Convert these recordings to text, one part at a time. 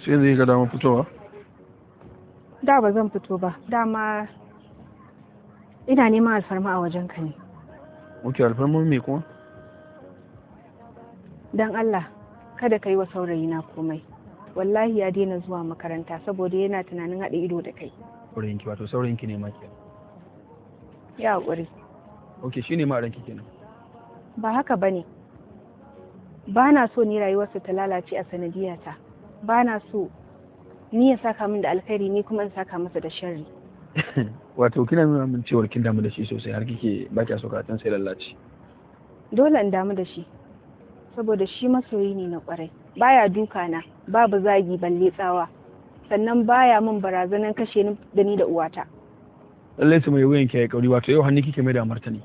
sai zai ga damar fitowa? Da ba zan fito ba, dama ina neman alfarma a wajen ka ne. Ok, alfarma me kuma? Dan Allah kada ka yi wa saurayina komai, wallahi ya daina zuwa makaranta saboda yana tunanin haɗa ido da kai. Saurayinki wato saurayinki ne ma ke? Ya haƙuri. Ok, shi ne ma ranki kenan? Ba haka ba ne, ba na so ni rayuwarsa ta lalace a sanadiyata, ba na so ni ya saka min da alkhairi ni kuma in saka masa da sharri. Wato kina nuna min cewar kin damu da shi sosai har kike ba kya so karatun sai lallace. Dole in damu da shi saboda shi masoyi ne na kwarai, baya duka na, babu zagi balle tsawa, sannan baya min barazanan kashe ni da ni da uwata. Lallai su mai wuyan ki ya kauri, wato yau hannu kike mai da martani.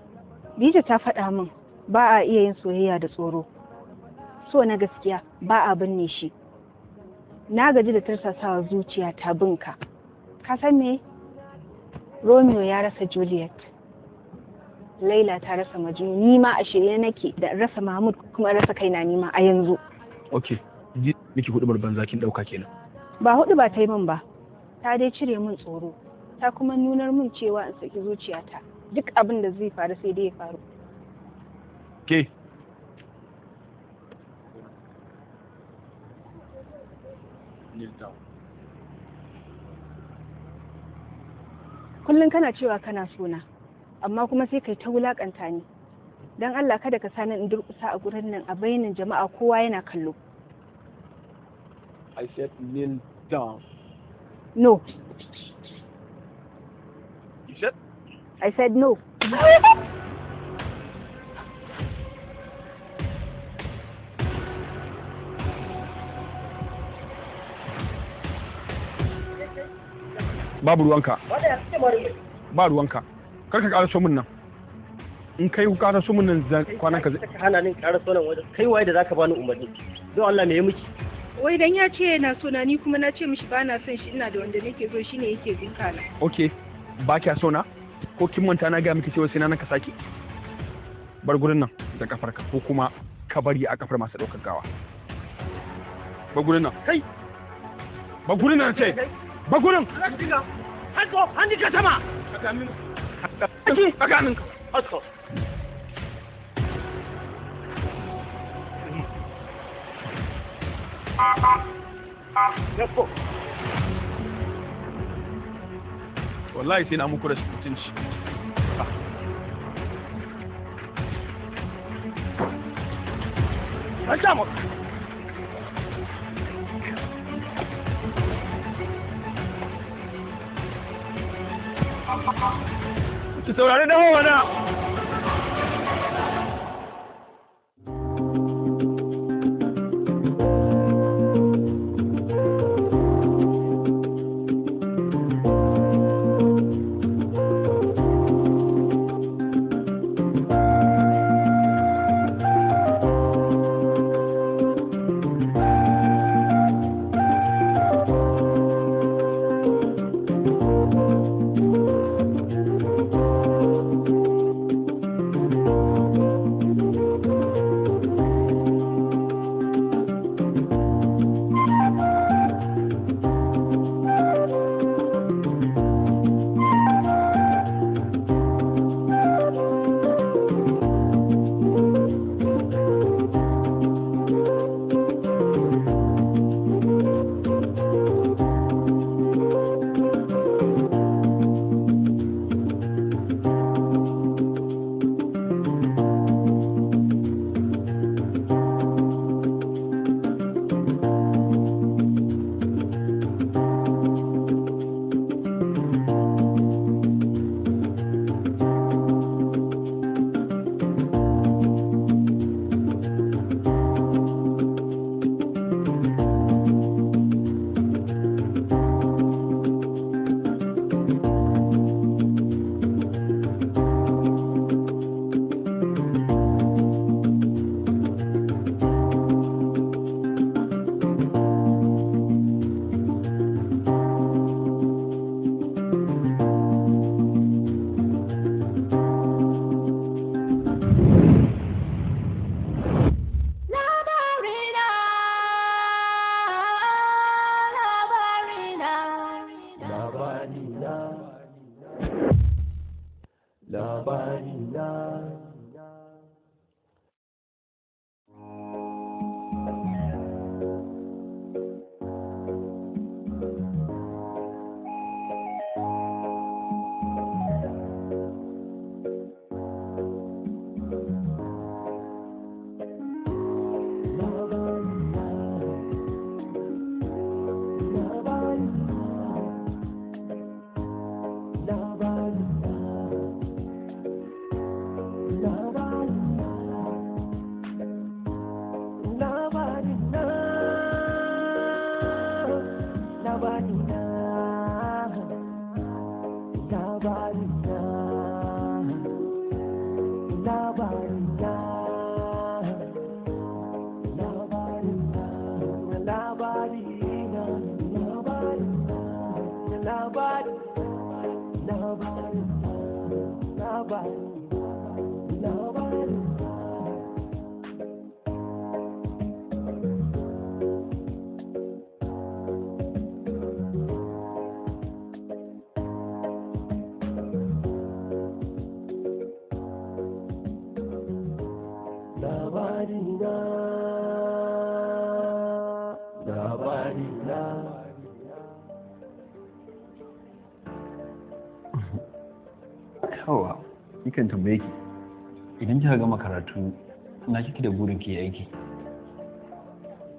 Dija ta faɗa min ba a iya yin soyayya da tsoro, so na gaskiya ba a binne shi. Na gaji da tarsasawa zuciya ta binka. Ka san me? Romeo ya rasa Juliet, Laila ta rasa Majnun, ni ma a shirye nake da rasa Mahmud kuma rasa kaina ni ma a yanzu. Ok, ji miki hudu banza kin dauka kenan. Ba hudu ba ta yi min ba, ta dai cire min tsoro, ta kuma nunar min cewa in saki zuciyata, duk abin da zai faru sai dai ya faru. Ke kullum kana cewa kana sona, amma kuma sai kai ta wulakanta ni. Don Allah kada ka sani in durƙusa a gurin nan a bainin jama'a kowa yana kallo. I said kneel down. No. You said? I said no. Babu ruwanka. Ba ruwanka. Kar ka ƙara so min nan. In kai ku ƙara so min nan kwanan ka zai. Hana ni ƙara so nan wajen. Kai waye da zaka bani umarni? Don Allah me ya miki? Wai dan ya ce yana so na, ni kuma na ce mishi ba na son shi, ina da wanda nake so shine yake zinka na. Ok, ba kya so na? Ko kin manta na ga miki cewa sai na ka saki? Bar gurin nan da kafarka ko kuma ka bari a kafar masu ɗaukar gawa. Ba gurin nan. Kai. Ba gurin nan ce. Ba gurin. Hanko, handi ka sama. A ganin ka. Hanko. Yako. Wallahi sai na muku da mutunci. An samu. Ki saurari da hawa na. labarina. Yawa, nikan tambaye ki, idan kika gama karatu na kike da burin ki aiki?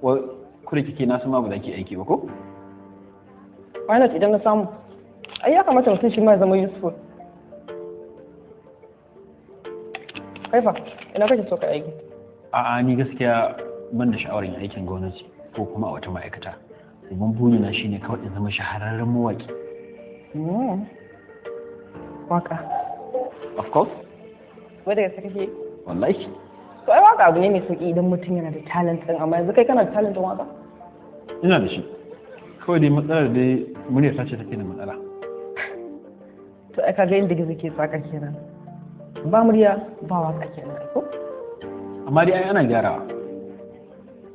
Ko da kike na sama ba za ki aiki ba ko? Why not idan na samu? Ai ya kamata mutum shi ma ya zama useful. Kaifa, ina kake so ka aiki? A'a ni gaskiya ban da sha'awar yin aikin gwamnati ko kuma a wata ma'aikata. Domin burina shine kawai in zama shahararren mawaki. Waka. Of course. Wadda ya saka ke? Wallahi. To ai waka abu ne mai sauki idan mutum yana da talent din, amma yanzu kai kana da talent din waka? Ina da shi. Kawai dai matsalar dai muryar ta ce take da matsala. To ai kaga inda gizo ke saka kenan. Ba murya ba waka kenan ko? Amma dai ai ana gyarawa.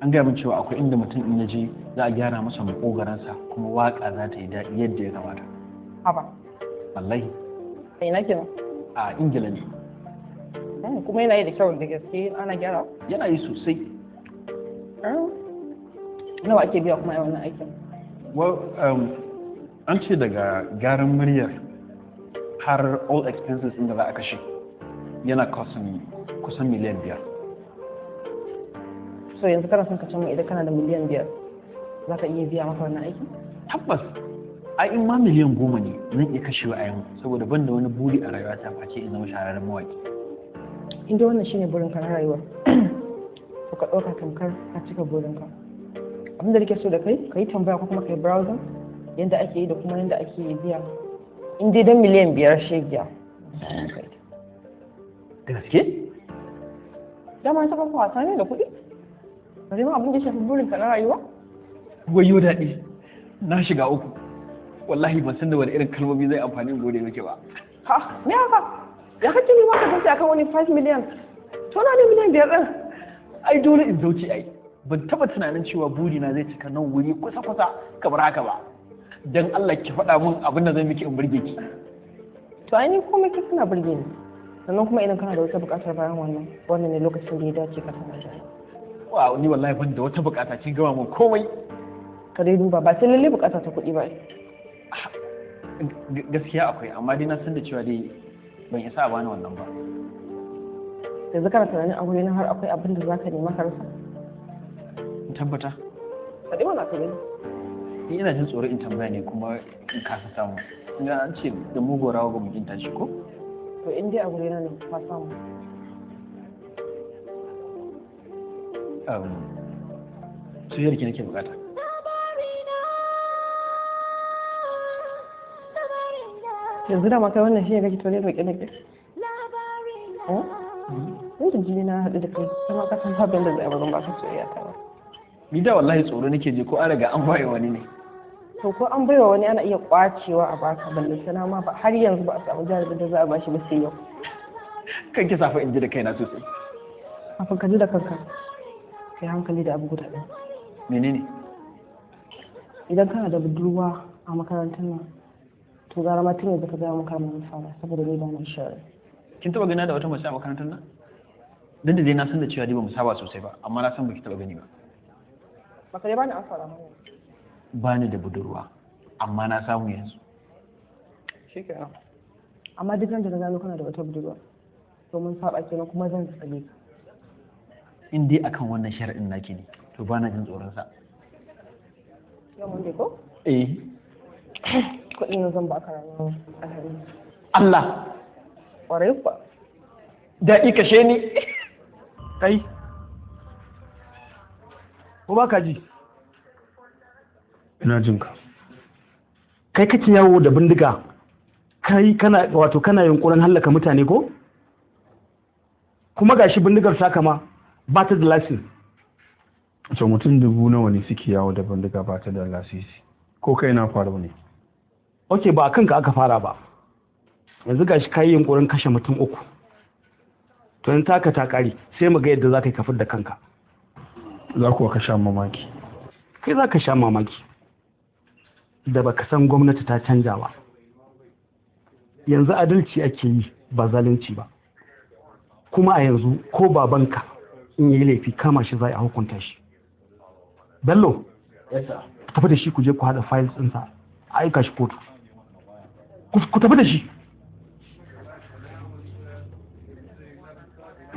An gaya min cewa akwai inda mutum in yaje za a gyara masa makogaransa kuma waka za ta yi daɗi yadda ya kamata. Haba. Wallahi. A ina kenan? A Ingila ne. Kuma yana yi da kyau da gaske ana gyara? Yana yi sosai. Nawa ake biya kuma a wannan aikin? Well, an ce daga gyaran muryar har all expenses inda za a kashe yana kusan miliyan 5. So yanzu kana son ka ce idan kana da miliyan 5 za ka iya biya maka wannan aikin? Tabbas. Ai in ma miliyan 10 ne zan iya kashewa a yau saboda ban da wani buri a rayuwa ta face in zama shahararren mawaki. Inda wannan shine burinka na rayuwa, to ka ɗauka tamkar ka cika burinka. Abin da nake so da kai, ka yi tambaya ko kuma ka yi browsing yadda ake yi da kuma yadda ake biya. In dai don miliyan 5 shi biya. Da gaske? Dama ta kafa wasa ne da kuɗi? Bari ma abin da shafi burinka na rayuwa? Wayo daɗi, na shiga uku. Wallahi ban san da wani irin kalmomi zai amfani gode muke ba. Ha, me haka? Ya kake ne maka zauce akan wani 5 million? To na ne miliyan 5 ɗin? Ai dole in zauce ai. Ban taba tunanin cewa burina zai cika nan wuri kusa-kusa kamar haka ba. Dan Allah ki faɗa min abin da zai miki in burge ki. To ai ni komai ki suna burge ni. Sannan kuma idan kana da wata buƙatar bayan wannan ne lokacin da ya dace ka sanar da ni. Wa ni wallahi ban da wata buƙata kin gama min komai. Ka dai duba ba sai lalle buƙata ta kuɗi ba. Gaskiya akwai amma dai na san da cewa dai ban isa a bani wannan ba. Yanzu kana tunanin a wuri na har akwai abin da zaka nema ka rasa? In tabbata. Faɗi mana ka gani. Ni ina jin tsoro in tambaya ne kuma in kasa samu. Ina an ce da mugun rawa ga mutum tashi ko? To in dai a wuri na ne ka samu. Soyayyar ki nake bukata. Yanzu da kai wannan shi ne kake tore roƙe roƙe. Ni da jini na haɗu da kai kuma ka san babin da zai abin ba ka soyayya ta ba. Ni da wallahi tsoro nake je ko an riga an baye wani ne. To ko an baiwa wani ana iya kwacewa a baka balle sana ma ba har yanzu ba a samu jarabin da za a bashi ba sai yau. Kan ki safa in ji da kaina sosai. Kafin ka ji da kanka kai hankali da abu guda ɗaya. Menene? Idan kana da budurwa a makarantar nan to gara ma tun yanzu ka gaya maka manufa ba saboda ni ba na shari. kin taba gani da wata mace a makarantar nan? Dan da dai na san da cewa dai ba mu saba sosai ba, amma na san baki taba gani ba. Baka dai bani amsa mu. Bani da budurwa, amma na samu yanzu. Shikenan. Amma duk nan da na gano kana da wata budurwa. To mun saba kenan kuma zan tsale ka. In dai akan wannan shar'in naki ne, to bana jin tsoron sa. Yau mun dai ko? Eh. Kuɗin zan baka ranar Alhamis. Allah. Ƙwarai kuwa. Daɗi kashe ni. Kai. Ko ba ka ji? Ina jin ka. Kai kake yawo da bindiga. Kai kana yunkurin hallaka mutane ko? Kuma gashi bindigar taka ma ba ta da lasisi. To mutum 1000 ne suke yawo da bindiga ba ta da lasisi. Ko kai na faru ne? Ok, ba a kanka aka fara ba. Yanzu gashi kai yunkurin kashe mutum 3. To in taka ta kare sai mu ga yadda za ka yi kafar da kanka. Za kuwa ka sha mamaki. Kai za ka sha mamaki. Da baka san gwamnati ta canja ba. Yanzu adalci ake yi ba zalunci ba. Kuma a yanzu ko babanka in yi laifi kama shi za a hukunta shi. Bello, tafi da shi ku je ku haɗa files ɗinsa a aika shi kotu. Ku tafi da shi.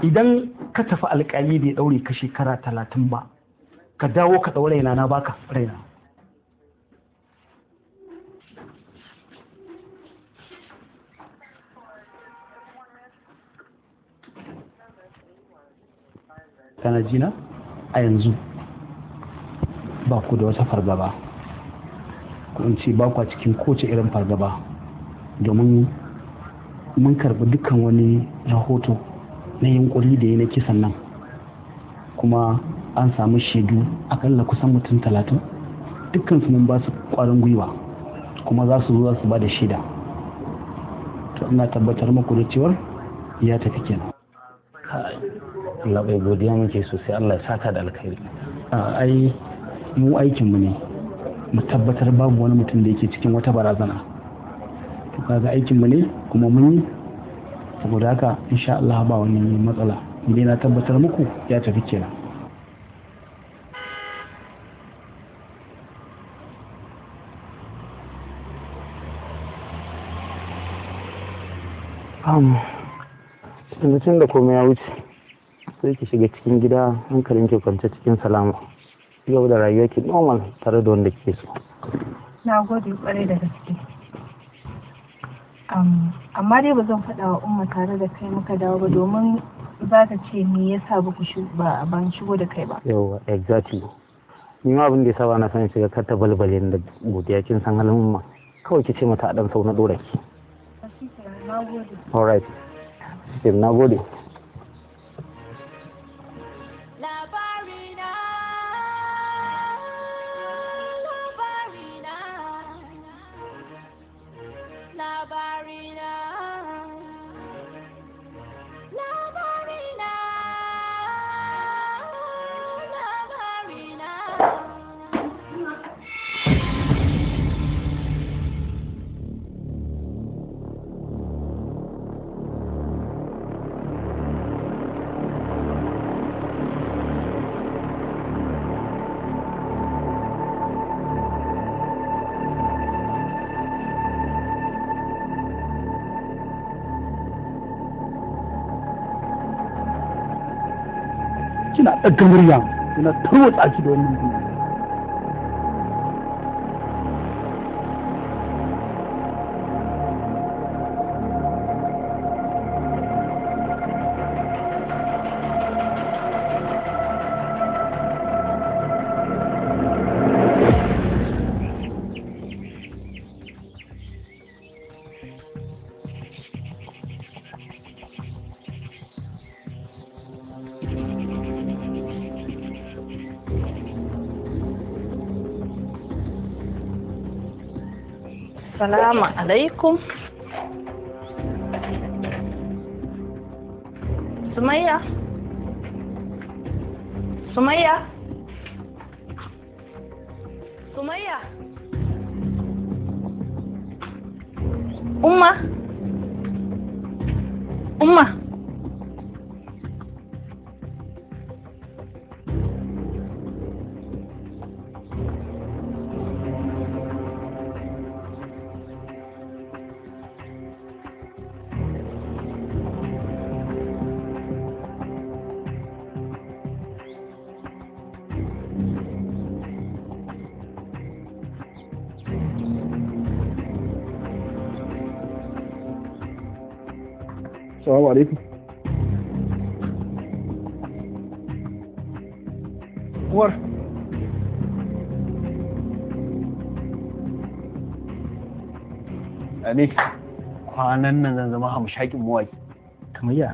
Idan ka tafi alƙali bai ɗaure ka shekara 30 ba, ka dawo ka ɗaure raina na baka raina. Kana jina? A yanzu ba ku da wata fargaba, ko in ce ba ku a cikin kowace irin fargaba, domin mun karɓi dukkan wani rahoto na yunkuri da ya na kisan nan, kuma an samu shaidu akalla kusan mutum 30, dukkan su mun ba su ƙwarin gwiwa kuma za su zo su ba da shaida. To ina tabbatar muku da cewar ya tafi kenan. Allah bai godiya muke sosai, Allah ya saka da alkhairi. Ai mu aikinmu ne mu tabbatar babu wani mutum da yake cikin wata barazana. To kaga aikinmu ne kuma mun yi, saboda haka insha Allah ba wani matsala. Ni na tabbatar muku ya tafi kenan. Mutum da komai ya wuce sai ki shiga cikin gida hankalin ki kwance cikin salama, yau da rayuwa ki normal tare da wanda ke so. Na gode kwarai da gaske. Amma dai ba zan faɗa wa umma tare da kai muka dawo ba, domin za ta ce me yasa ba ban shigo da kai ba. Yauwa, exactly. Ni ma abin da yasa ba na son shiga kar ta balbale da godiya, kin san halin umma. Kawai ki ce mata a dan sau na dora ki. Na gode. All right. Na gode. Kina ɗaga murya, kina tarwatsa ki da wani mutum. Assalamu alaikum. Sumayya? Sumayya? Sumayya? Umma? Umma. Assalamu alaikum. Uwar. Ali, kwanan nan zan zama hamshakin mawaki. Kamar ya?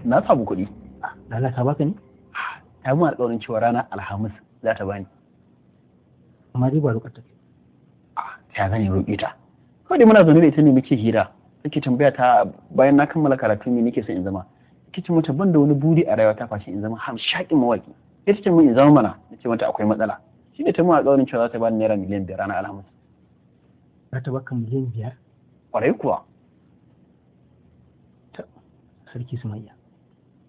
Na samu kuɗi. Lalata baka ne? Ta yi mun alƙawarin cewa ranar Alhamis za ta bani. Amma dai ba roƙar ta kai. Ya zan yi roƙe ta. Kawai dai muna zaune da ita ne muke hira. Take tambaya ta bayan na kammala karatu me nake son in zama. Take ce mata ban da wani buri a rayuwa ta face in zama hamshakin mawaki. Ita ce mun in zama mana. Nace mata akwai matsala. Shi ne ta mun alƙawarin cewa za ta bani naira miliyan 5 ranar Alhamis. Za ta baka miliyan 5? Ƙwarai kuwa. Sarki Sumayya.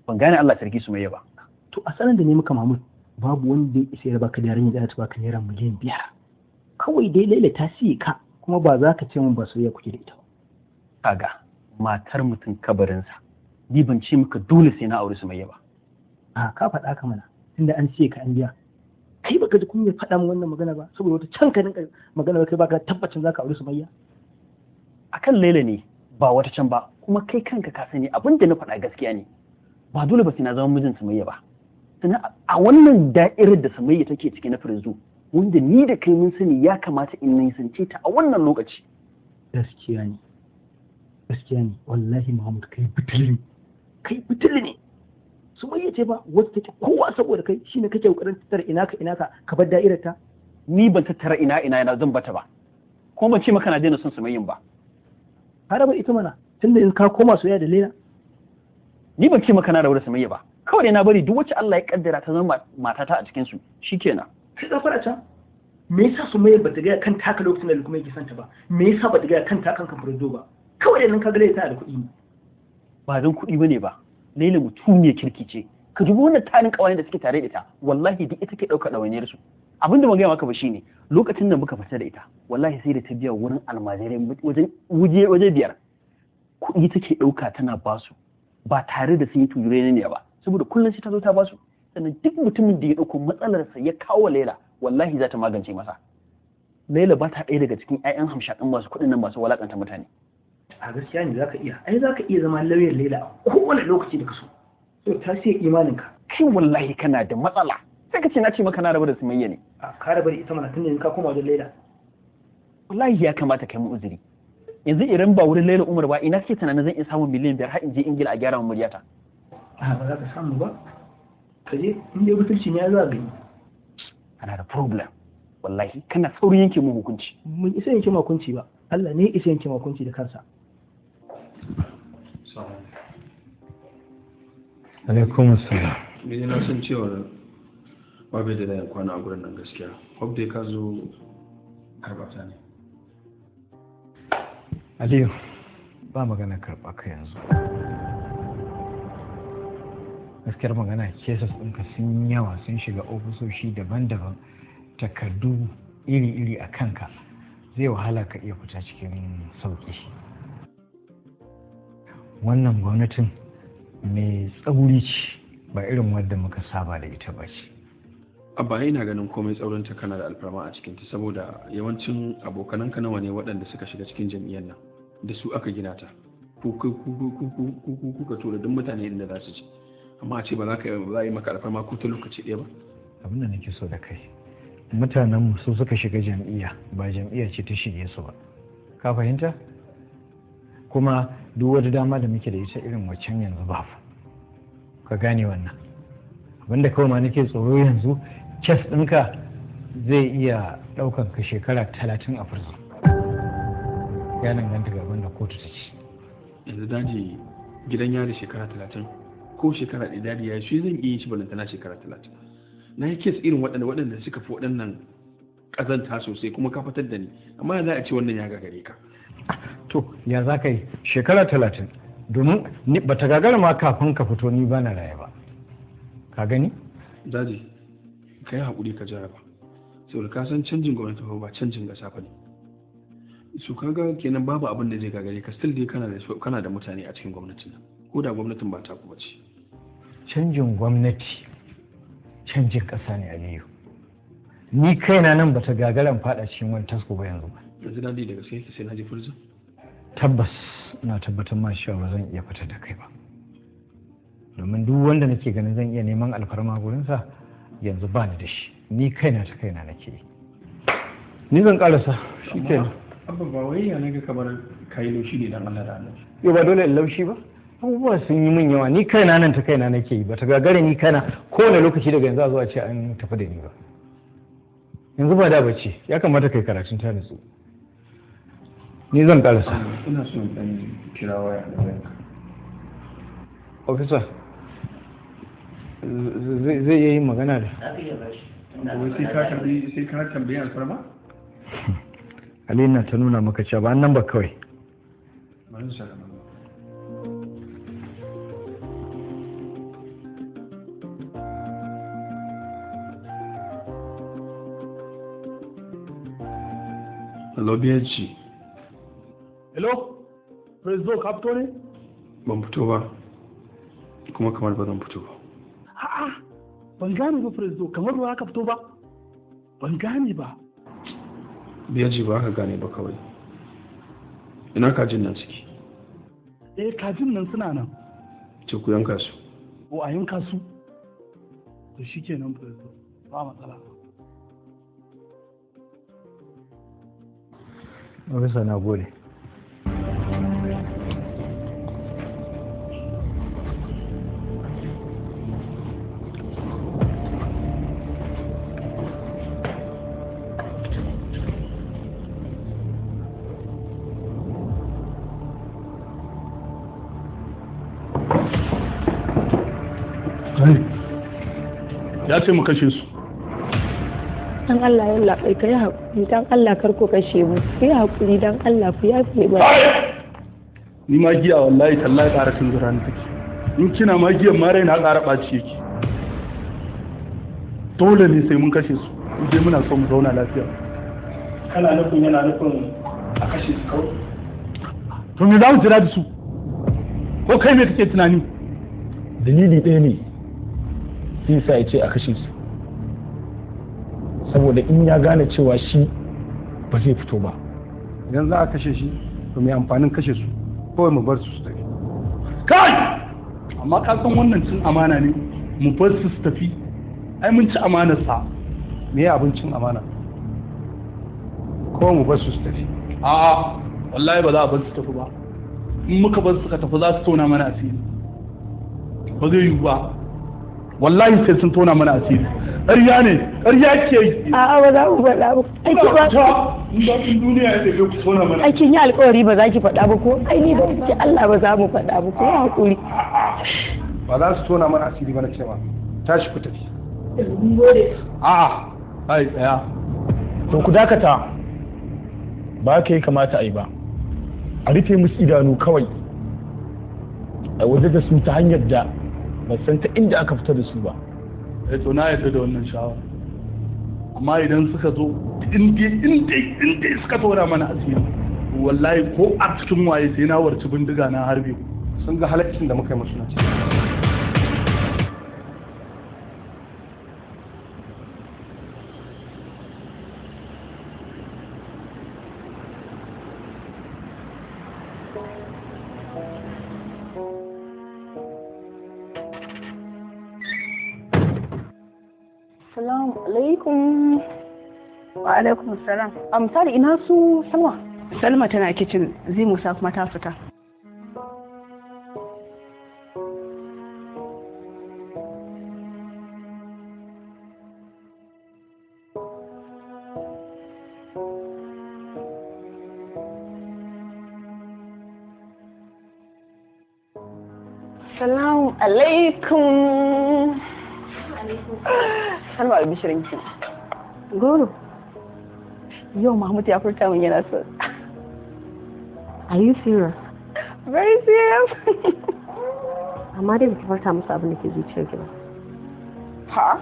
Ban gane Allah sarki Sumayya ba. To a sanar da ne muka Mahmud babu wanda ya isa ya baka da yarinya da ta baka naira miliyan 5. Kawai dai Laila ta siye ka kuma ba za ka ce mun ba soyayya kuke da ita ba. Kaga matar mutum kabarinsa. Ni ban ce maka dole sai na aure Sumayya ba. A ka faɗa ka mana tunda an ce ka an biya. Kai baka ji kunya faɗa min wannan magana ba saboda wata can ka ninka magana kai baka tabbacin zaka aure Sumayya. Akan Laila ne ba wata can ba kuma kai kanka ka sani abin da na faɗa gaskiya ne. Ba dole ba sai na zama mijin Sumayya ba. Sannan a wannan da'irar da Sumayya take ciki na firzu wanda ni da kai mun sani ya kamata in nisance ta a wannan lokaci. Gaskiya ne. Gaskiya ne wallahi Muhammad kai butuli ne. Sumayya ce ba wacce take kowa saboda kai shine kake kokarin tattara ina ka bar da'irar ta. Ni ban tattara ina zan bata ba. Ko ban ce maka na daina son Sumayyin ba. Har ba ita mana tunda in ka koma soyayya da Laila. Ni ban ce maka na rabu da Sumayya ba. Kawai na bari duk wacce Allah ya kaddara ta zama matata a cikin su shikenan. Sai ka fara can. Me yasa Sumayya bata ga kan taka lokacin da kuma yake santa ba? Me yasa bata ga kan takan kan furdo ba? Kawai nan ka ga Laila tana da kuɗi ne. Ba don kuɗi bane ba. Laila mutum ne kirki ce. Ka dubi wannan tarin kawayen da suke tare da ita. Wallahi duk ita ke ɗaukar ɗawainiyar su. Abin da magana maka ba shine lokacin da muka fita da ita wallahi sai da ta biya wurin almajirai waje 5 kuɗi take ɗauka tana basu ba tare da sun yi tuyure ne ba saboda kullum sai ta zo ta basu sannan duk mutumin da ya ɗauko matsalarsa ya kawo Laila wallahi za ta magance masa. Laila ba ta ɗaya daga cikin 'ya'yan hamshakan masu kuɗin nan masu walakanta mutane. A gaskiya ne zaka iya zama lauyan Laila a kowane lokaci da ka so. To ta siya imaninka. Kai wallahi kana da matsala. Sai ka ce na ce maka na rabu da Sumayya ne. A ka rabu da ita mana tunda in ka koma wajen Laila. Wallahi ya kamata kai mu uzuri. Yanzu idan ba wurin Laila Umar ba ina ce tunanin zan iya samun miliyan 5 har in je Ingila a gyara min muryata. A ba za ka samu ba. Ka je in dai butulci ne ya za gani. Kana da problem. Wallahi kana saurin yanke mu hukunci. Mun isa yanke mu hukunci ba. Allah ne isa yanke mu hukunci da kansa. Alaikum assalam. Ni na san cewa babu da ya kwana a gurin nan gaskiya. Hope dai ka zo karbata ne. Aliyu, ba magana karɓa ka yanzu. Gaskiyar magana cases ɗinka sun yawa sun shiga ofisoshi daban-daban takardu iri-iri a kanka zai wahala ka iya fita cikin sauƙi. Wannan gwamnatin mai tsauri ce ba irin wadda muka saba da ita ba ce. Abba ina ganin komai tsaurinta kana da alfarma a cikinta saboda yawancin abokananka nawa ne waɗanda suka shiga cikin jam'iyyar nan da su aka gina ta. Kuka tura duk mutane inda za su ci. Amma a ce ba za yi maka alfarma ko ta lokaci ɗaya ba. Abin da nake so da kai mutanenmu su suka shiga jam'iyya ba jam'iyya ce ta shige su ba. Ka fahimta? Kuma duk wata dama da muke da ita irin waccan yanzu babu. Ka gane wannan. Abinda kawai ma nake tsoro yanzu kes ɗinka zai iya ɗaukan ka shekara 30 a prison. Ya danganta ga abin da kotu ta ce. Yanzu daji gidan yari shekara 30 ko shekara ɗaya dadi ya shi zan iya yin shi balantana shekara 30. Na yi kes irin waɗanda suka fi waɗannan ƙazanta sosai kuma ka fitar da ni amma za a ce wannan ya gagare ka. To ya za ka yi shekara 30 domin ba ta gagara ma kafin ka fito ni ba na raye ba ka gani daji ka yi haƙuri ka jaraba saboda ka san canjin gwamnati ba canjin gasa ba ne su kaga kenan babu abin da zai gagare ka still dai kana da mutane a cikin gwamnatin nan ko da gwamnatin ba ta kuma ce canjin gwamnati canjin ƙasa ne Aliyu ni kaina nan bata gagaran fada cikin wani tasko ba yanzu dadi da gaske sai na je furza tabbas ina tabbatar ma cewa ba zan iya fitar da kai ba domin duk wanda nake ganin zan iya neman alfarma gurinsa yanzu ba ni da shi ni kaina ta kaina nake yi ni zan karasa shi kenan abba ba wai ya naga kamar kai laushi ne dan Allah da Allah yau ba dole in laushi ba abubuwa sun yi min yawa ni kaina nan ta kaina nake yi bata gagare ni kaina kowane lokaci daga yanzu a zuwa ce an tafi da ni ba yanzu ba da bace ya kamata kai karatun ta nutsu ni zan karasa ina so in dan kira waya da wayanka officer zai yi magana da sai ka tambayi alfarma Alina ta nuna maka cewa ba nan ba kawai bari su saka Hello, BHG. Hello? Prezo ka fito ne? Ban fito ba, kuma kamar ba zan fito ba. A'a, ban gane ba Prezo, kamar ba ka fito ba? Ban gane ba. BHG ba ka gane ba kawai. Ina kajin nan suke? Kajin nan suna nan. Ce ku yanka su. O a yanka su? To shi kenan Prezo, ba matsala. Ofisa na gode. Ya ce mu kashe su. Dan Allah ya labai kai hakuri dan Allah kar ku kashe mu kai hakuri dan Allah ku yafe ba ni magiya wallahi tallahi ƙara tun zuran take in kina magiyan ma raina ƙara ɓaci yake dole ne sai mun kashe su dai muna so mu zauna lafiya kana nufin yana nufin a kashe su kawai to me za mu jira da su ko kai me kake tunani dalili ɗaya ne shi sa ya ce a kashe su saboda in ya gane cewa shi ba zai fito ba idan za a kashe shi to mai amfanin kashe su kawai mu bar su su tafi kai amma ka san wannan cin amana ne mu bar su su tafi ai mun ci amanar sa me ya abincin amana kawai mu bar su su tafi a'a wallahi ba za a bar su tafi ba in muka bar su ka tafi za su tona mana asiri ba zai yiwu ba wallahi sai sun tona mana asiri ƙarya ne ƙarya ke yi a'a ba za mu faɗa ba ake ba in duniya ya tafi ku tona mana ake yi alƙawari ba za ki faɗa ba ko ai ni ba ki Allah ba za mu faɗa ba ko hakuri ba za su tona mana asiri ba na cewa tashi ku tafi a'a ai tsaya to ku dakata ba ka yi kamata a yi ba a rufe musu idanu kawai a waje da su ta hanyar da ba san ta inda aka fita da su ba to na yarda da wannan shawara amma idan suka zo inda suka tona mana asiri wallahi ko a cikin waye sai na warci bindiga na harbe sun ga halaccin da muka yi musu na ce Assalamu alaikum. Wa alaikum salam. Misali ina su Salma? Salma tana kicin, zai Musa kuma ta fita. Assalamu alaikum. Salma albishirinki. Goro. Yau Mahmud ya furta min yana so. Are you serious? Very serious? Amma dai baki farta musu abin da ke zuciyar ki ba. Ha?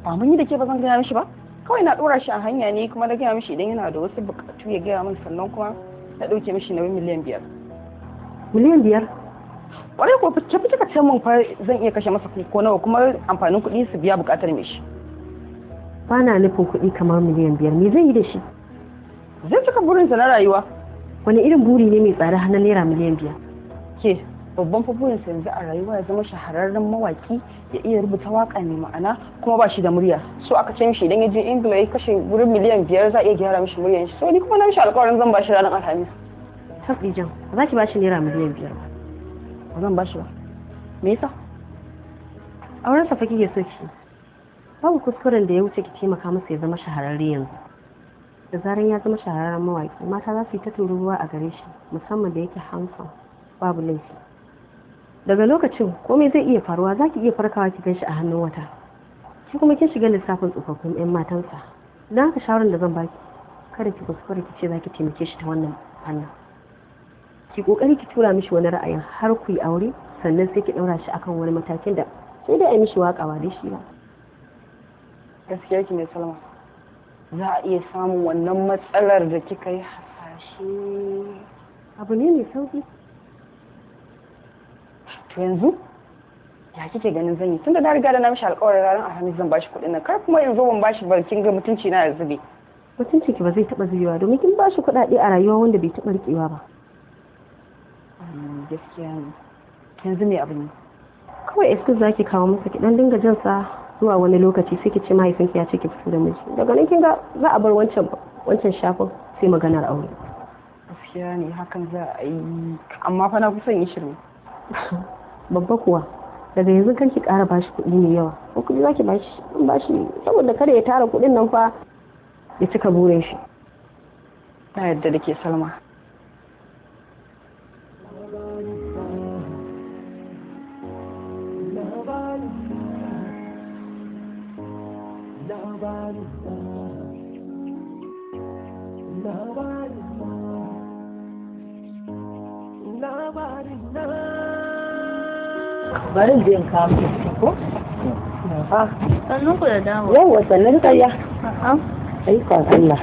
Ba mun yi da ke ba zan gaya mishi ba? Kawai na ɗora shi a hanya ne kuma na gaya mishi idan yana da wasu buƙatu ya gaya min sannan kuma na ɗauke mishi nauyin miliyan 5. Miliyan 5? Ƙwarai ko fice ka ce min fa zan iya kashe masa ko nawa kuma amfanin kuɗi su biya buƙatar me shi. Ba na nufin kuɗi kamar miliyan 5, me zai yi da shi? Zai cika burinsa na rayuwa. Wani irin buri ne mai tsada har na naira miliyan 5? Ke babban fa burinsa yanzu a rayuwa ya zama shahararren mawaki ya iya rubuta waka mai ma'ana kuma ba shi da murya. So aka ce mishi idan ya je Ingila ya kashe wurin miliyan 5 za a iya gyara mishi muryar shi. So ni kuma na mishi alƙawarin zan ba shi ranar Alhamis. Jan, ba za ki ba shi naira miliyan 5 ba. Ba zan ba shi ba. Me yasa? Auren sa fa kike so ki. Babu kuskuren da ya wuce ki taimaka masa ya zama shahararre yanzu. Da zaran ya zama shahararren mawaki, mata za su yi ta tururuwa a gare shi, musamman da yake handsome, babu laifi. Daga lokacin komai zai iya faruwa, za ki iya farkawa ki ganshi a hannun wata. Shi kuma kin shiga lissafin tsofaffin 'yan matansa. Don haka shawarar da zan baki, kada ki kuskure ki ce za ki taimake shi ta wannan fannin. Ki kokari ki tura mishi wani ra'ayin har ku yi aure, sannan sai ki ɗaura shi akan wani matakin da sai dai a yi mishi waƙa ba dai shi ba. Gaskiya ki ne Salma. Za a iya samun wannan matsalar da kika yi hasashe. Abu ne mai sauki. To yanzu ya kike ganin zan yi tunda na riga da na mishi alƙawarin ranar Alhamis zan bashi kuɗin nan kar kuma yanzu ban bashi ba kin ga mutunci na ya zube. Mutunci ki ba zai taɓa zubewa domin kin bashi kuɗaɗe a rayuwa wanda bai taɓa riƙewa ba. Gaskiya ne. Yanzu me abu ne? Kawai excuse zaki kawo masa ki dan dinga jin sa zuwa wani lokaci sai ki ce mahaifinki ya ce ki fito da miji. Daga nan kin ga za a bar wancan shafin sai maganar aure. Gaskiya ne hakan za a yi amma fa na fi son yi shiru. Babba kuwa daga yanzu kan ki ƙara bashi kuɗi mai yawa ko kuɗi zaki bashi saboda kada ya tara kuɗin nan fa ya cika burin shi. Na yadda da ke Salma. Bari in je in kawo miki ko? Sannu ku da dawo. Yawwa sannan kariya. Aikon Allah.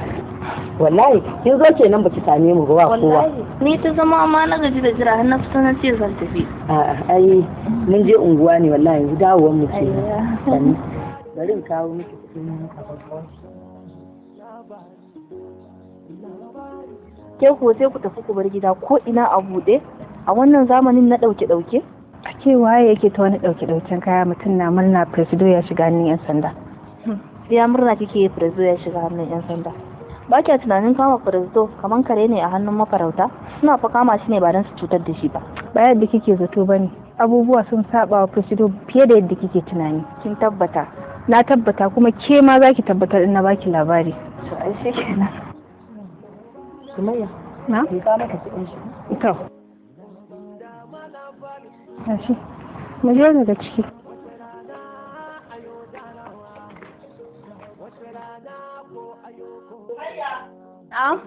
Wallahi kin zo kenan baki same mu ba kowa. Wallahi ni ta zama amma na gaji da jira har na fita na ce zan tafi. A'a ai mun je unguwa ne wallahi yanzu dawowar mu ce. Bari in kawo miki kuɗin Ke ko sai ku tafi ku bar gida ko ina a buɗe a wannan zamanin na ɗauke-ɗauke? A ce waye yake ta wani ɗauke-ɗauken kaya mutum na murna Presido ya shiga hannun 'yan sanda. Ya murna kike yi Presido ya shiga hannun 'yan sanda. Ba kya tunanin kama Presido kaman kare ne a hannun mafarauta? Suna fa kama shi ne ba don su cutar da shi ba. Ba yadda kike zato ba ne. Abubuwa sun saba wa Presido fiye da yadda kike tunani. Kin tabbata? Na tabbata kuma ke ma za ki tabbatar in na baki labari. To ai shi kenan. Sumayya. Na? Ki kawo maka kuɗin shi. To. Yashi. Mu je daga ciki. Na'am.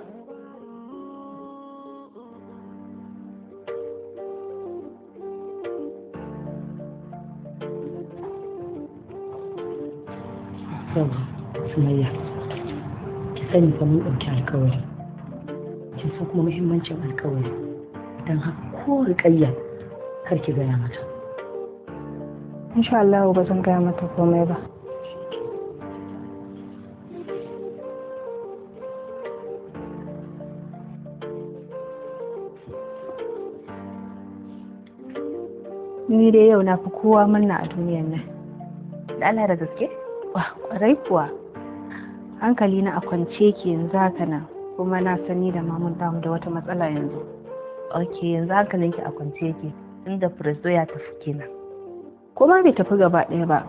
Sumayya. Ki sani fa mun ɗauki alkawari. Kin san kuma muhimmancin alkawari. Don haka ko riƙayya kar ki gaya mata. Insha Allah ba zan gaya mata komai ba. Ni dai yau na fi kowa murna a duniyar nan. Da Allah da gaske? Ƙwarai kuwa. Hankali na a kwance ke yanzu haka nan kuma na sani da mamun damu da wata matsala yanzu. Ok, yanzu hankalinki a kwance yake inda Presido ya tafi kenan. Kuma bai tafi gaba ɗaya ba.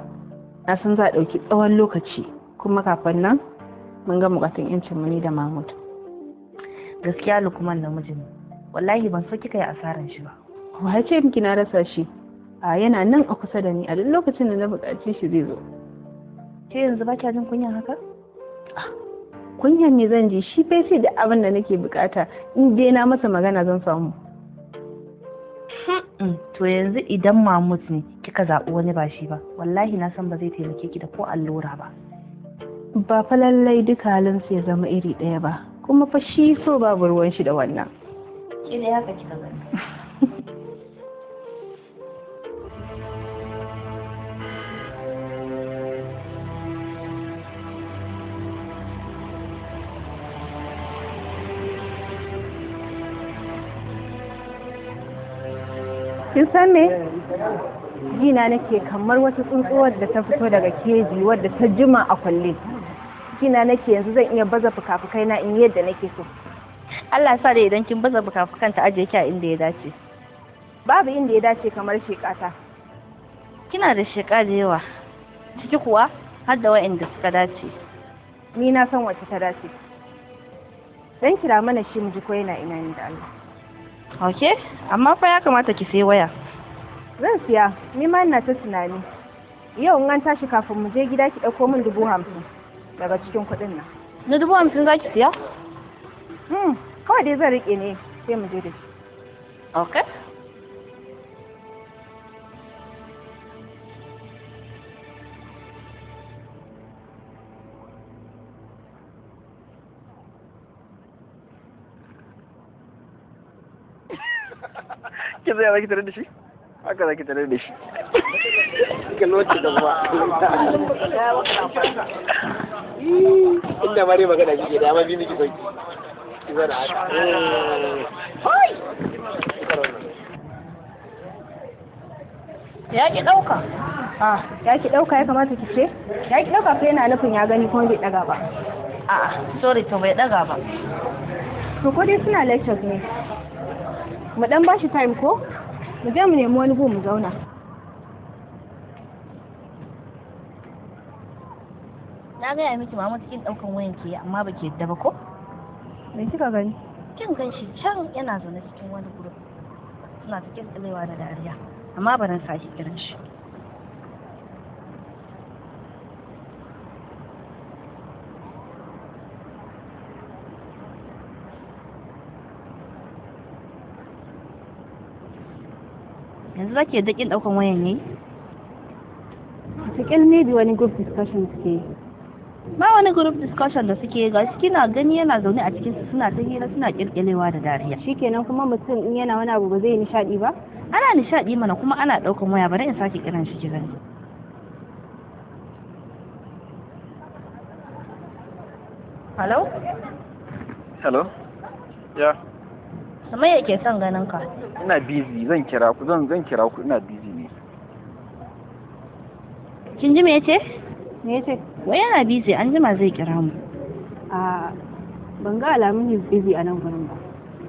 Na san za a ɗauki tsawon lokaci kuma kafin nan mun ga bukatun yancin mu ni da Mahmud. Gaskiya Lukman namiji ne. Wallahi ban so kika yi asaran shi ba. Wa ce miki na rasa shi? A yana nan a kusa da ni a duk lokacin da na buƙaci shi zai zo. Ke yanzu ba kya jin kunyan haka? Kunyan me zan ji shi bai sai da abin da nake bukata in dai na masa magana zan samu. To yanzu idan Mahmud ne kika zaɓi wani ba shi ba, wallahi na san ba zai taimake ki da ko allura ba. Ba fa lallai duka halinsu ya zama iri ɗaya ba, kuma fa shi so babu ruwan shi da wannan. Ki ne haka kika gani. Kin san me? Jina nake kamar wata tsuntsuwar da ta fito daga keji wadda ta jima a kwalle. Jina nake yanzu zan iya baza fuka-fukai na in yadda nake so. Allah sa da idan kin baza fuka-fukan ta ajiye ki a inda ya dace. Babu inda ya dace kamar shekata. Kina da sheka da yawa. Ciki kuwa har da wa'anda suka dace. Ni na san wacce ta dace. Dan kira mana shi mu ji ko yana ina ni da Allah. Ok, amma fa ya kamata ki sai waya. Zan siya, ni ma ina ta tunani. Yau in an tashi kafin mu je gida ki ɗauko min 50,000 daga cikin kuɗin nan. Na 50,000 za ki siya? Kawai dai zan riƙe ne sai mu je da shi. Ok. Ki zai zaki tare da shi? Haka zaki tare da shi. Kalwaci da ba. Inda mare magana kike da amma bi miki sauki. Ki zara haka. Ya ki ɗauka. Ya ki ɗauka ya kamata ki ce? Ya ki ɗauka fa yana nufin ya gani kuma bai ɗaga ba. Sorry to bai ɗaga ba. To ko dai suna lectures ne. Mu dan bashi time ko? Mu je mu nemi wani gu mu zauna. Na gaya miki mama cikin ɗaukan wayan ke amma ba ke yadda ba ko? Me kika gani? Kin gan shi can yana zaune cikin wani group. Suna cikin tsilewa da dariya. Amma ba nan sake kiran shi. Yanzu zaki yadda kin ɗaukan wayan ne? Wataƙil maybe wani group discussion suke yi. Ba wani group discussion da suke ga shi kina gani yana zaune a cikin su suna ta hira suna kirkirewa da dariya. Shikenan kuma mutum in yana wani abu ba zai yi nishadi ba? Ana nishadi mana kuma ana ɗaukan waya bari in sake kiran shi ki gani. Hello? Hello? Ya. Sumayya ke son ganin ka. Ina busy zan kira ku zan kira ku ina busy ne. Kin ji me yace? Me yace? Wai yana busy an jima zai kira mu. Ban ga alamun he's busy a nan gurin ba.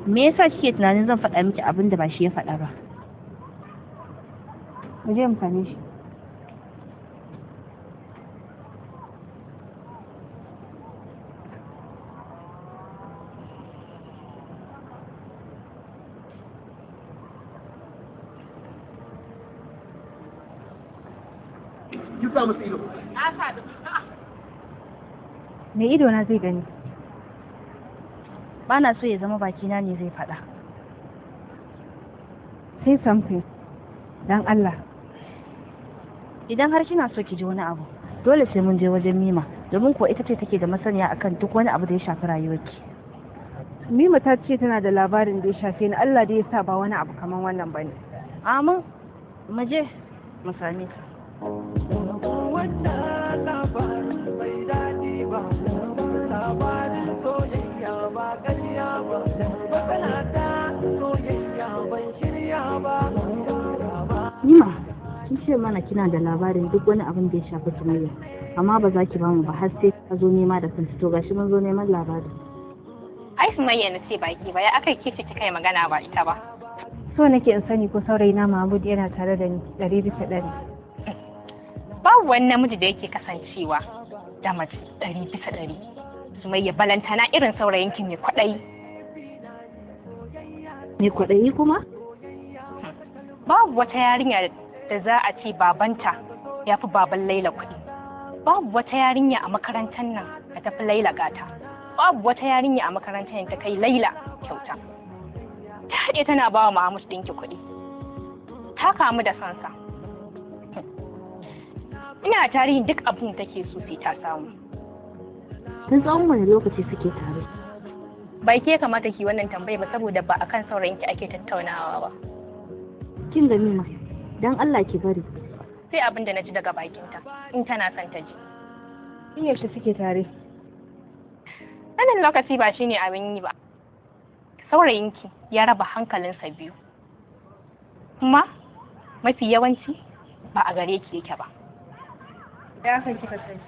Me yasa kike tunanin zan faɗa miki abin da ba shi ya faɗa ba? Mu je mu same shi. sa musu ido. Me ido na zai gani? Ba na so ya zama bakina ne zai faɗa. Say something. Dan Allah. Idan har kina so ki ji wani abu, dole sai mun je wajen Mima, domin ko ita ce take da masaniya akan duk wani abu da ya shafi rayuwarki. Mima ta ce tana da labarin da ya shafe ni, Allah da ya sa ba wani abu kaman wannan bane. Amin. Mu je mu same ta. Nima, kin ce mana kina da labarin duk wani abin da ya shafi Sumayya, amma ba za ki ba mu ba har sai ka zo nema da kanki. To gashi mun zo neman labarin. Ai Sumayya na ce baki ba, ya aka kici kika yi magana ba ita ba. So nake in sani ko saurayi na Mahmud yana tare da ni 100%. Babu wani namiji da yake kasancewa da mace 100%. Sumayya balantana irin saurayinki mai kwaɗayi. Me kwaɗayi kuma? Babu wata yarinya da za a ce babanta ya fi baban Laila kuɗi. Babu wata yarinya a makarantar nan da ta fi Laila gata. Babu wata yarinya a makarantar nan ta kai Laila kyauta. Ta haɗe tana ba wa Mahmud ɗinki kuɗi. ta kamu da sansa. Ina tarihin duk abin da take so sai ta samu. Tun tsawon wani lokaci suke tare? Bai ke kamata ki wannan tambayi ba saboda ba akan saurayinki ake tattaunawa ba. Kin ga Mima, dan Allah ki bari. Sai abin da na ji daga bakinta in tana son ta ji. In yaushe suke tare? Wannan lokaci ba shine abin yi ba. Saurayinki ya raba hankalinsa biyu. Kuma mafi yawanci ba a gare ki yake ba. Ya kan kika sani.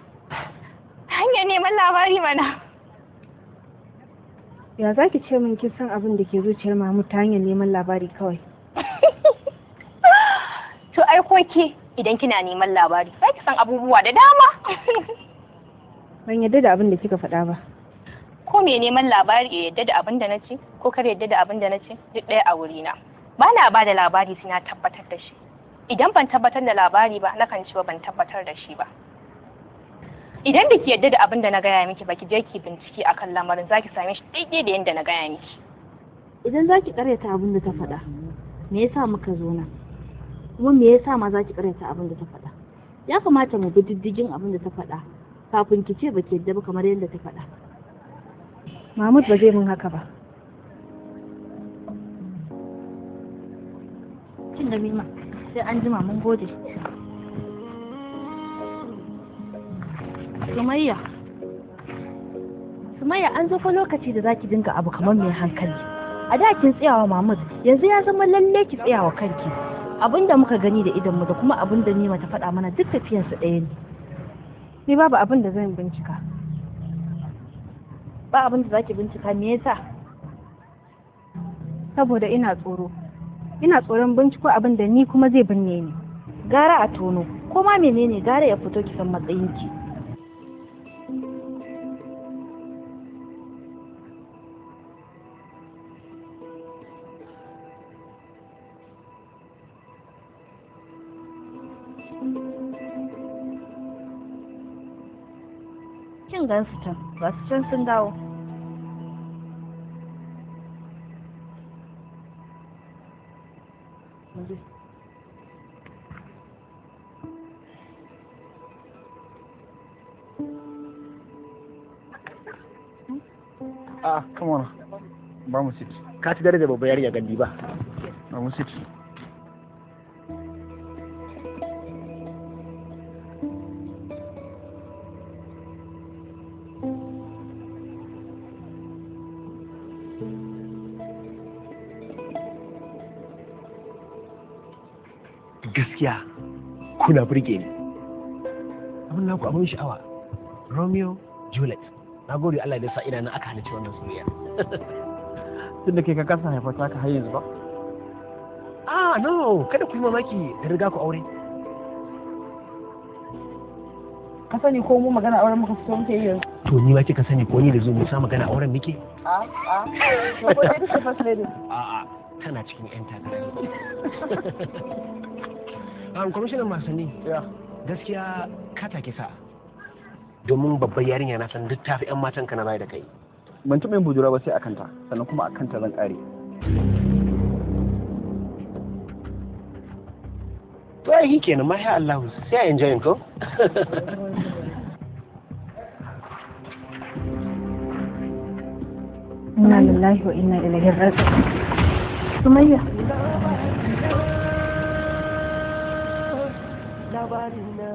Hanyar neman labari mana. Ya za ki ce min kin san abin da ke zuciyar Mahmud ta hanyar neman labari kawai? To ai ko ke idan kina neman labari za ki san abubuwa da dama. Ban yadda da abin da kika faɗa ba. Ko me neman labari ya yadda da abin da na ce ko kar yadda da abin da na ce duk ɗaya a wurina. Ba na ba da labari sai na tabbatar da shi. Idan ban tabbatar da labari ba nakan ci ba ban tabbatar da shi ba. Idan da ki yadda da abin da na gaya miki ba ki je ki bincike akan lamarin za ki same shi daidai da yadda na gaya miki. Idan za ki karyata abin da ta faɗa, me yasa muka zo nan? Kuma me yasa ma za ki karyata abin da ta faɗa? Ya kamata mu bi diddigin abin da ta faɗa kafin ki ce ba ki yadda ba kamar yadda ta faɗa. Mahmud ba zai min haka ba. Kin ga Mima, sai an jima mun gode. Sumayya an zo fa lokaci da zaki dinga abu kamar mai hankali. A da kin tsayawa Mahmud, yanzu ya zama lalle ki tsayawa kanki. Abinda muka gani da idan mu da kuma abinda Nima ta faɗa mana duk tafiyan su ɗaya ne. Ni babu abin da zan bincika. Ba abin da zaki bincika me yasa? Saboda ina tsoro. Ina tsoron binciko abin da ni kuma zai binne ni. Gara a tono, ko ma menene gara ya fito ki san matsayinki. Kin gan su can, ba su can sun dawo. Come on. Ba mu sit. Ka ci daraja babbar yarinya gandi ba. Ba mu sit. Gaskiya kuna burge ni. Abin naku abin sha'awa. Romeo, Juliet. Na gode Allah da sa ina na aka halicci wannan soyayya. Tun da kai ka kasa haifata ka har yanzu ba? No, kada ku yi mamaki da riga ku aure. Ka sani ko mu magana auren muka fito muke yi yanzu. To ni ma kika sani ko ni da zo mu sa magana auren muke? To ko dai kike first lady. Tana cikin yan takara. Kwamishinan wasanni. Gaskiya ka take sa. Domin babbar yarinya na san duk tafi yan matan ka na bai da kai. Ban taɓa yin budura ba sai akan ta, sannan kuma akan ta zan ƙare. To ai kenan ma ya Allah sai a enjoy ko? Inna lillahi wa inna ilaihi raji'un. Sumayya. Labarina.